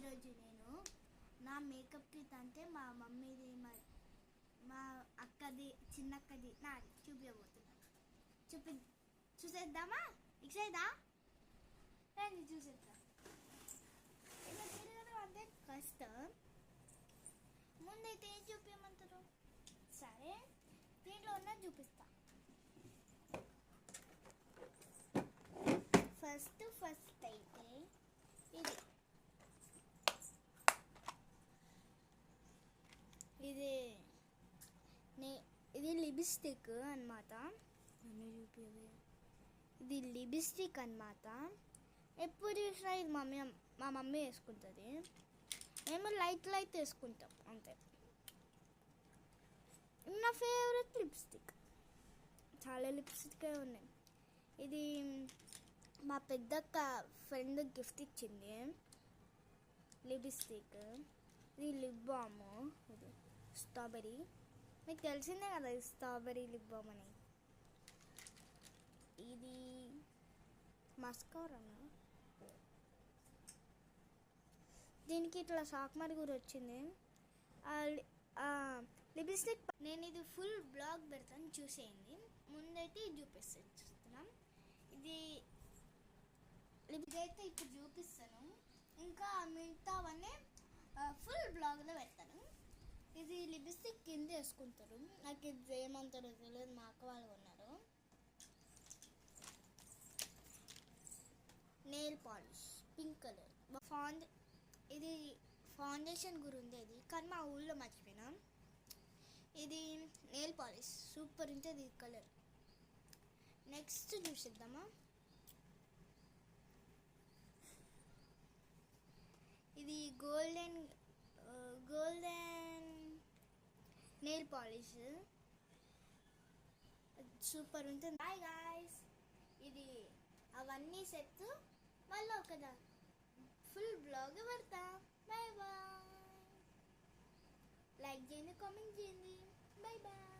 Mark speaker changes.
Speaker 1: ఈరోజు నేను నా మేకప్ కిట్ అంటే మా మమ్మీది మా అక్కది చిన్నక్కది నాది చూపించబోతున్నాను. చూసేద్దామా? ఎక్సైదా రండి చూసేద్దాం. ఇలా తిరగడం అంటే కష్టం. ముందైతే ఏం చూపించమంటారు? సరే దీంట్లో ఉన్నది చూపిస్తా. ఫస్ట్ అయితే ఇది లిప్స్టిక్ అన్నమాట. ఇది లిప్స్టిక్ అన్నమాట. ఎప్పుడు చూసినా ఇది మా మమ్మీ వేసుకుంటుంది. మేము లైట్ వేసుకుంటాం అంతే. నా ఫేవరెట్ లిప్స్టిక్. చాలా లిప్స్టిక్ ఉన్నాయి. ఇది మా పెద్దక్క ఫ్రెండ్ గిఫ్ట్ ఇచ్చింది లిప్స్టిక్. ఇది లిప్ బామ్. ఇది స్ట్రాబెరీ. మీకు తెలిసిందే కదా ఇది స్ట్రాబెరీ లిప్ బామ్ అని. ఇది మస్కారా. దీనికి ఇట్లా షాక్ మార్క్ కూడా వచ్చింది. లిప్స్టిక్ నేను ఇది ఫుల్ బ్లాగ్ పెడతాను, చూసేయండి. ముందైతే ఇది చూస్తున్నాం. ఇదైతే ఇప్పుడు చూపిస్తాను. ఇంకా మిగతావన్నీ ఫుల్ బ్లాగ్లో పెడతాను. ఇది లిప్స్టిక్ కింద వేసుకుంటారు. నాకు ఇది ఏమంటారో తెలియదు, మా అక్క వాళ్ళు ఉన్నారు. Nail polish pink colour. ఇది ఫౌండేషన్ కూడా ఉండేది కానీ మా ఊళ్ళో మర్చిపోయినా. ఇది నెయిల్ పాలిష్ సూపర్ ఉంటుంది ఈ కలర్. నెక్స్ట్ చూసేద్దామా? ఇది గోల్డెన్ నెయిల్ పాలిష్ సూపర్ ఉంటుంది. హాయ్ గాయ్స్, ఇది అవన్నీ సెట్ మళ్ళీ ఒక ఫుల్ బ్లాగ్ పెడతా. Bye bye. లైక్ చేయండి, కామెంట్ చేయండి. Bye bye.